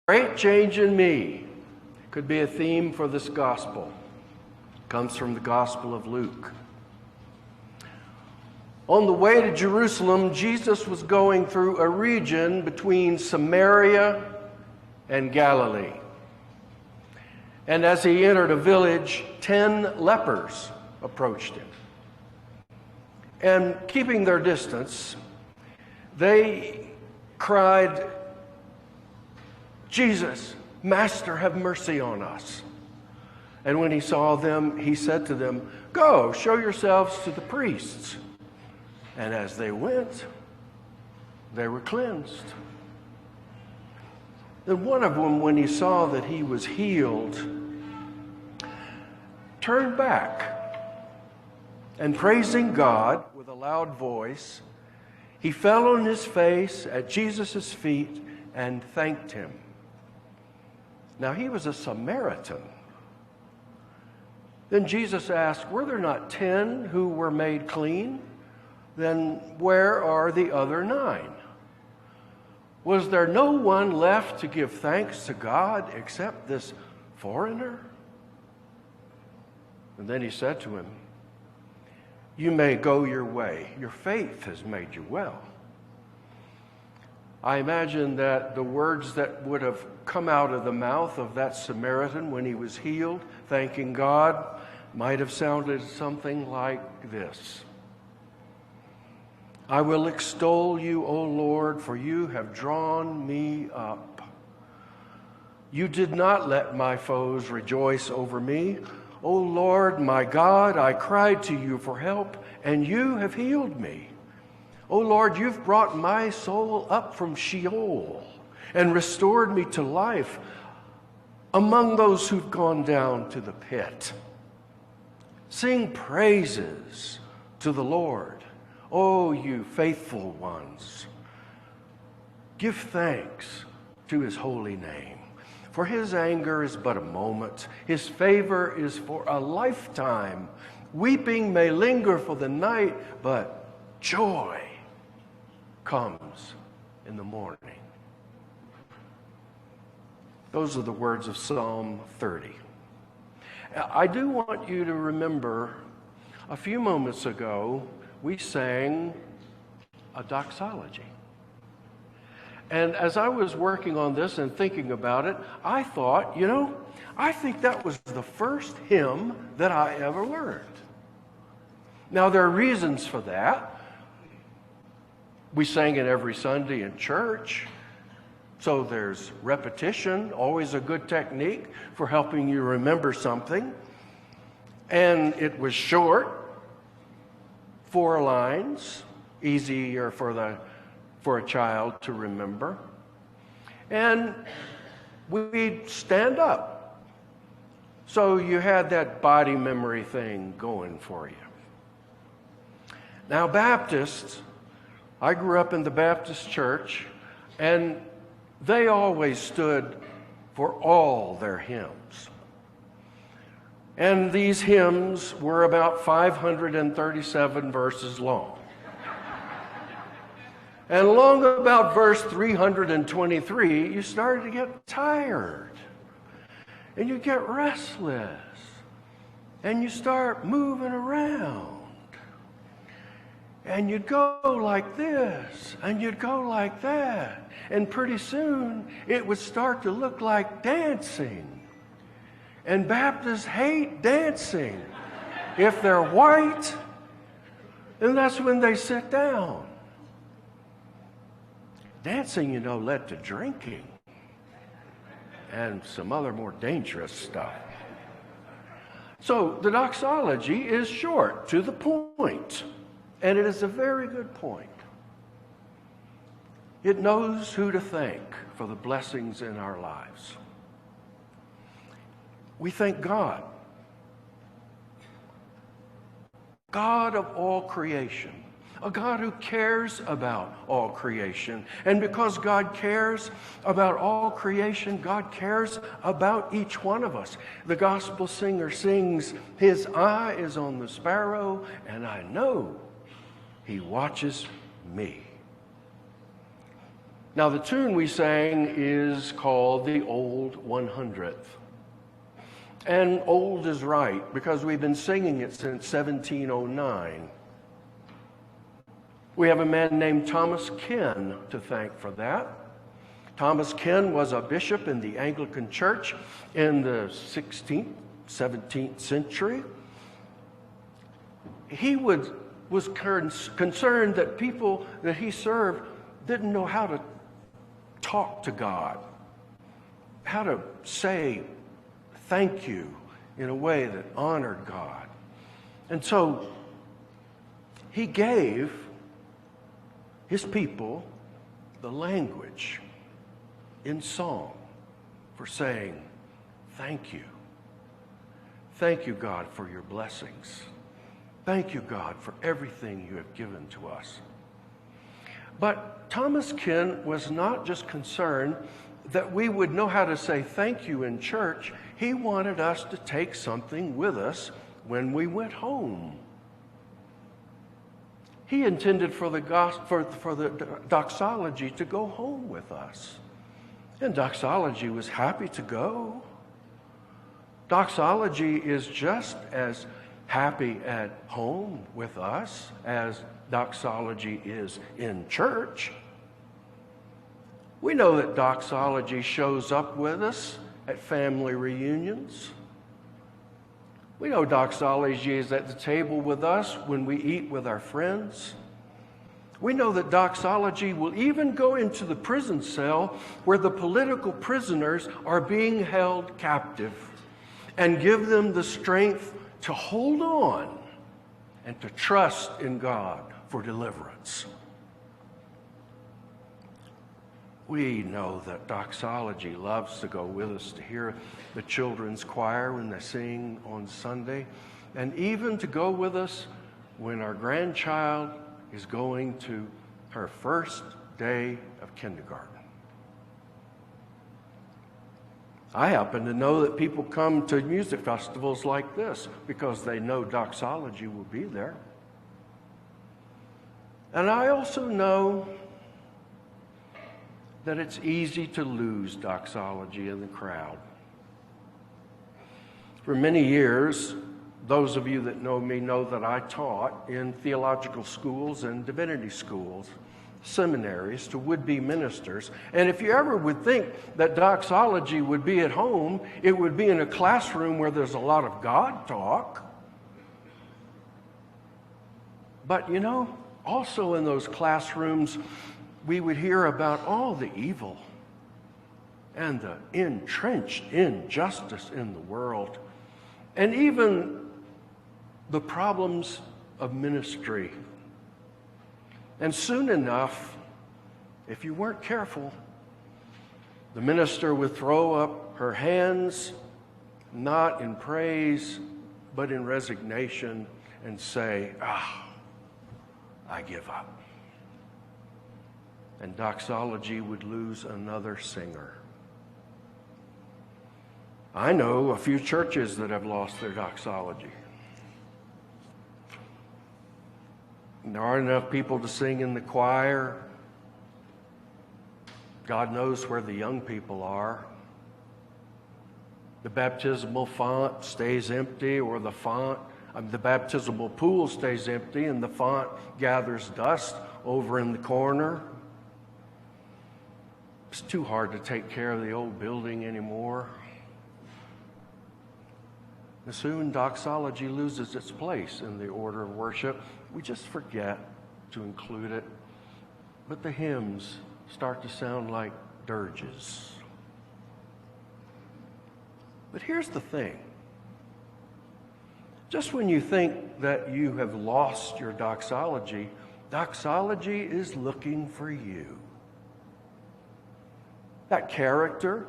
great change in me could be a theme for this gospel. It comes from the Gospel of Luke. On the way to Jerusalem, Jesus was going through a region between Samaria and Galilee. And as he entered a village, 10 lepers approached him. And keeping their distance, they cried, "Jesus, Master, have mercy on us." And when he saw them, he said to them, "Go, show yourselves to the priests." And as they went, they were cleansed. Then one of them, when he saw that he was healed, turned back, and praising God with a loud voice, he fell on his face at Jesus' feet and thanked him. Now he was a Samaritan. Then Jesus asked, "Were there not 10 who were made clean? Then where are the other 9? Was there no one left to give thanks to God except this foreigner?" And then he said to him, "You may go your way. Your faith has made you well." I imagine that the words that would have come out of the mouth of that Samaritan when he was healed, thanking God, might have sounded something like this: "I will extol you, O Lord, for you have drawn me up. You did not let my foes rejoice over me. O Lord, my God, I cried to you for help, and you have healed me. O Lord, you've brought my soul up from Sheol and restored me to life among those who've gone down to the pit. Sing praises to the Lord, O you faithful ones. Give thanks to his holy name. For his anger is but a moment. His favor is for a lifetime. Weeping may linger for the night, but joy comes in the morning." Those are the words of Psalm 30. I do want you to remember a few moments ago we sang a doxology. And as I was working on this and thinking about it, I thought, I think that was the first hymn that I ever learned. Now, there are reasons for that. We sang it every Sunday in church, so there's repetition, always a good technique for helping you remember something. And it was short, 4 lines, easier for a child to remember. And we'd stand up. So you had that body memory thing going for you. Now, Baptists, I grew up in the Baptist church, and they always stood for all their hymns. And these hymns were about 537 verses long. And along about verse 323, you started to get tired. And you get restless. And you start moving around. And you'd go like this, and you'd go like that. And pretty soon, it would start to look like dancing. And Baptists hate dancing. If they're white, then that's when they sit down. Dancing, led to drinking and some other more dangerous stuff. So the doxology is short, to the point, and it is a very good point. It knows who to thank for the blessings in our lives. We thank God, God of all creation, a God who cares about all creation. And because God cares about all creation, God cares about each one of us. The gospel singer sings, "His eye is on the sparrow, and I know he watches me." Now, the tune we sang is called the Old 100th. And old is right, because we've been singing it since 1709. We have a man named Thomas Ken to thank for that. Thomas Ken was a bishop in the Anglican Church in the 16th, 17th century. He was concerned that people that he served didn't know how to talk to God, how to say thank you in a way that honored God. And so he gave his people the language in song for saying, thank you. Thank you, God, for your blessings. Thank you, God, for everything you have given to us. But Thomas Ken was not just concerned that we would know how to say thank you in church. He wanted us to take something with us when we went home. He intended for the doxology to go home with us. And doxology was happy to go. Doxology is just as happy at home with us as doxology is in church. We know that doxology shows up with us at family reunions. We know doxology is at the table with us when we eat with our friends. We know that doxology will even go into the prison cell where the political prisoners are being held captive and give them the strength to hold on and to trust in God for deliverance. We know that doxology loves to go with us to hear the children's choir when they sing on Sunday, and even to go with us when our grandchild is going to her first day of kindergarten. I happen to know that people come to music festivals like this because they know doxology will be there. And I also know that it's easy to lose doxology in the crowd. For many years, those of you that know me know that I taught in theological schools and divinity schools, seminaries to would-be ministers. And if you ever would think that doxology would be at home, it would be in a classroom where there's a lot of God talk. But you know, also in those classrooms, we would hear about all the evil and the entrenched injustice in the world, and even the problems of ministry. And soon enough, if you weren't careful, the minister would throw up her hands, not in praise, but in resignation, and say, I give up. And doxology would lose another singer. I know a few churches that have lost their doxology. There aren't enough people to sing in the choir. God knows where the young people are. The baptismal font stays empty, or the baptismal pool stays empty, and the font gathers dust over in the corner. It's too hard to take care of the old building anymore. And soon doxology loses its place in the order of worship. We just forget to include it. But the hymns start to sound like dirges. But here's the thing. Just when you think that you have lost your doxology, doxology is looking for you. That character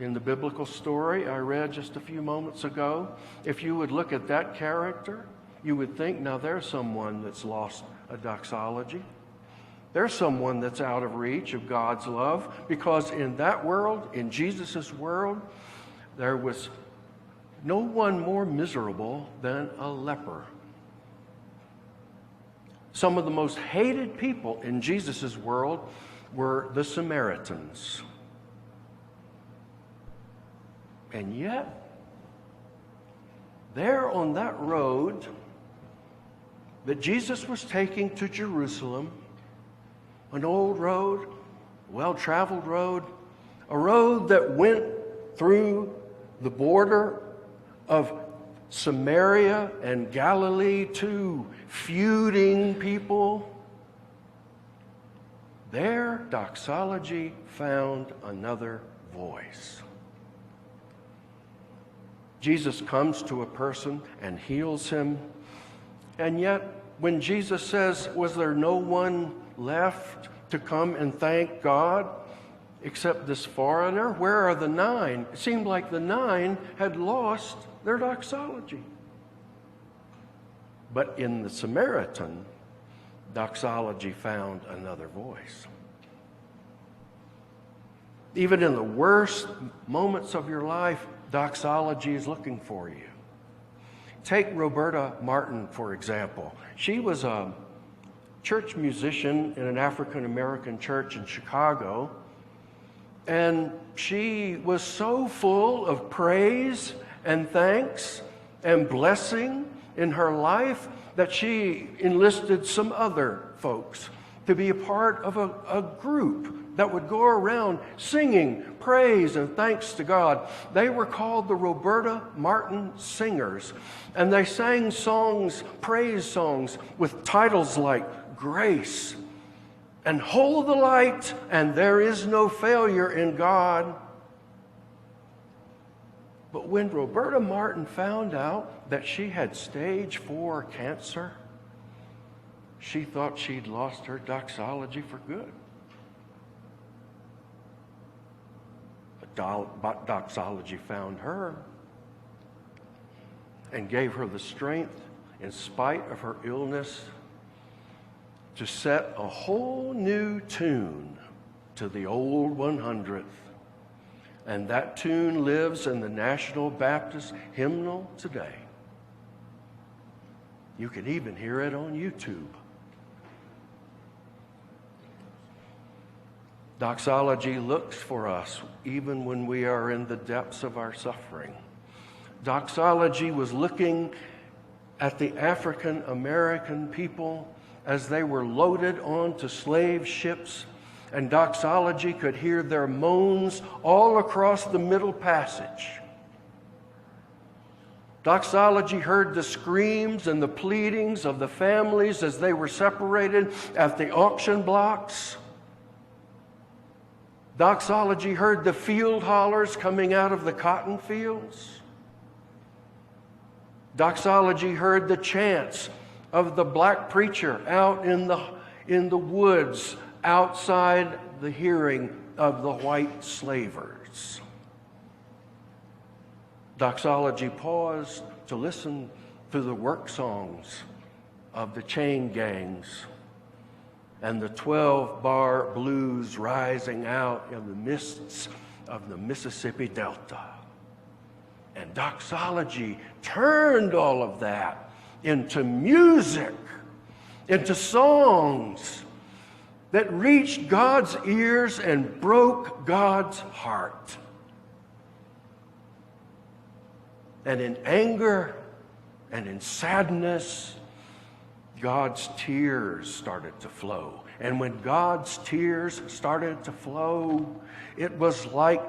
in the biblical story I read just a few moments ago, if you would look at that character, you would think, now there's someone that's lost a doxology. There's someone that's out of reach of God's love, because in that world, in Jesus' world, there was no one more miserable than a leper. Some of the most hated people in Jesus' world were the Samaritans. And yet, there on that road that Jesus was taking to Jerusalem, an old road, well-traveled road, a road that went through the border of Samaria and Galilee, two feuding people. There, Doxology found another voice. Jesus comes to a person and heals him. And yet, when Jesus says, was there no one left to come and thank God except this foreigner? Where are the 9? It seemed like the 9 had lost their doxology. But in the Samaritan, doxology found another voice. Even in the worst moments of your life, doxology is looking for you. Take Roberta Martin, for example. She was a church musician in an African American church in Chicago, and she was so full of praise and thanks and blessing in her life that she enlisted some other folks to be a part of a group that would go around singing praise and thanks to God. They were called the Roberta Martin Singers, and they sang songs, praise songs, with titles like Grace and Hold the Light and There Is No Failure in God. But when Roberta Martin found out that she had stage 4 cancer, she thought she'd lost her doxology for good. But doxology found her and gave her the strength, in spite of her illness, to set a whole new tune to the old 100th. And that tune lives in the National Baptist Hymnal today. You can even hear it on YouTube. Doxology looks for us even when we are in the depths of our suffering. Doxology was looking at the African American people as they were loaded onto slave ships, and doxology could hear their moans all across the Middle Passage. Doxology heard the screams and the pleadings of the families as they were separated at the auction blocks. Doxology heard the field hollers coming out of the cotton fields. Doxology heard the chants of the black preacher out in the woods outside the hearing of the white slavers. Doxology paused to listen to the work songs of the chain gangs and the 12-bar blues rising out in the mists of the Mississippi Delta. And doxology turned all of that into music, into songs that reached God's ears and broke God's heart. And in anger and in sadness, God's tears started to flow. And when God's tears started to flow, it was like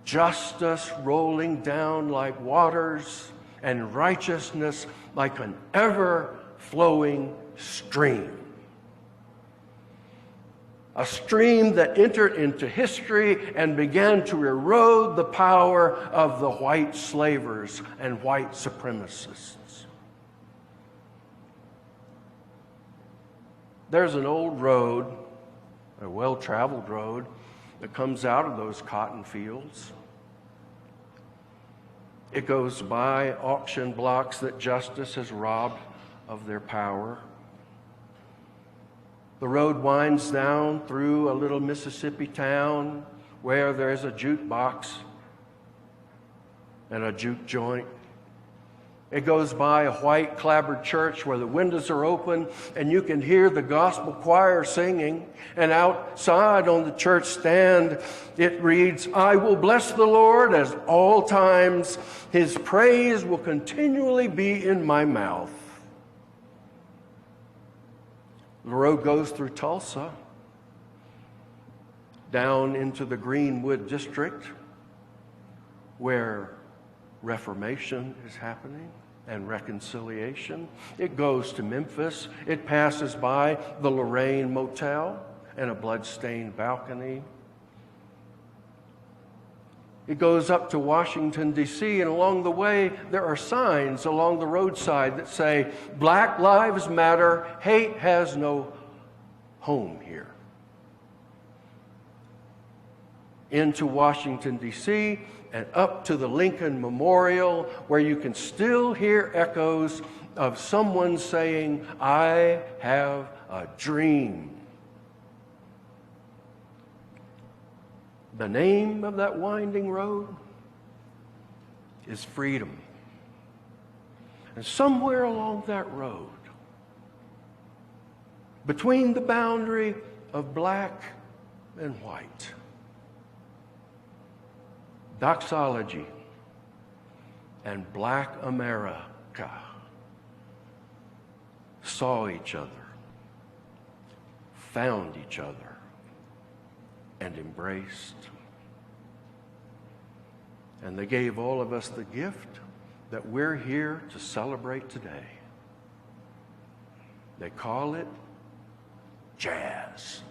justice rolling down like waters and righteousness like an ever-flowing stream. A stream that entered into history and began to erode the power of the white slavers and white supremacists. There's an old road, a well-traveled road, that comes out of those cotton fields. It goes by auction blocks that justice has robbed of their power. The road winds down through a little Mississippi town where there's a jukebox and a juke joint It goes by a white clapboard church where the windows are open and you can hear the gospel choir singing. And outside on the church stand, it reads, "I will bless the Lord at all times. His praise will continually be in my mouth." The road goes through Tulsa, down into the Greenwood district, where Reformation is happening and reconciliation. It goes to Memphis. It passes by the Lorraine Motel and a blood-stained balcony. It goes up to Washington, D.C., and along the way, there are signs along the roadside that say, "Black Lives Matter, hate has no home here." Into Washington, D.C., and up to the Lincoln Memorial, where you can still hear echoes of someone saying, "I have a dream." The name of that winding road is freedom. And somewhere along that road, between the boundary of black and white, Doxology and Black America saw each other, found each other, and embraced. And they gave all of us the gift that we're here to celebrate today. They call it jazz.